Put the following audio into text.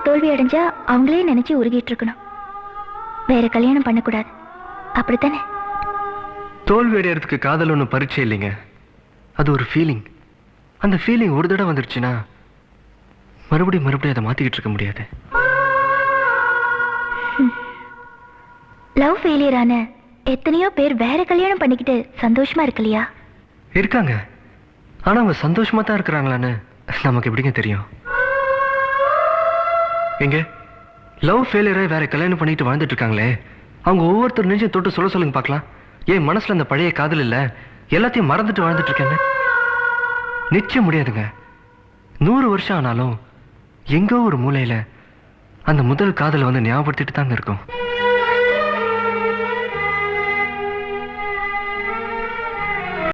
தோல்வி அடைஞ்சா அவங்களே நினைச்சு உருகிட்டு இருக்கணும், வேற கல்யாணம் பண்ணக்கூடாது, அப்படித்தானே? தோல்வி அடையறதுக்கு காதல் ஒன்றும் பரீட்சை இல்லைங்க, அது ஒரு ஃபீலிங். அந்த ஃபீலிங் ஒரு தடவை வந்துருச்சுன்னா மறுபடியும் அதை மாத்திக்கிட்டு இருக்க முடியாது. லவ் ஃபெயிலியர் ஆன எத்தனையோ பேர் வேற கல்யாணம் பண்ணிக்கிட்டு சந்தோஷமா இருக்கலையா? இருக்காங்க. ஆனா அவங்க சந்தோஷமா தான் இருக்கிறாங்களான்னு நமக்கு எப்படிங்க தெரியும்? எங்க லவ் ஃபெயிலியரை வேற கல்யாணம் பண்ணிட்டு வாழ்ந்துட்டு இருக்காங்களே, அவங்க ஒவ்வொருத்தர் நெஞ்சையும் தொட்டு சொல்ல சொல்லுங்க பார்க்கலாம். ஏன் மனசுல அந்த பழைய காதல் இல்ல, எல்லாத்தையும் மறந்துட்டு வாழ்ந்துட்டு இருக்கேன்னு? நிச்சயம் முடியாதுங்க. 100 வருஷம் ஆனாலும் எங்கோ ஒரு மூலையில அந்த முதல் காதலை வந்து ஞாபகப்படுத்திட்டு தாங்க இருக்கும்.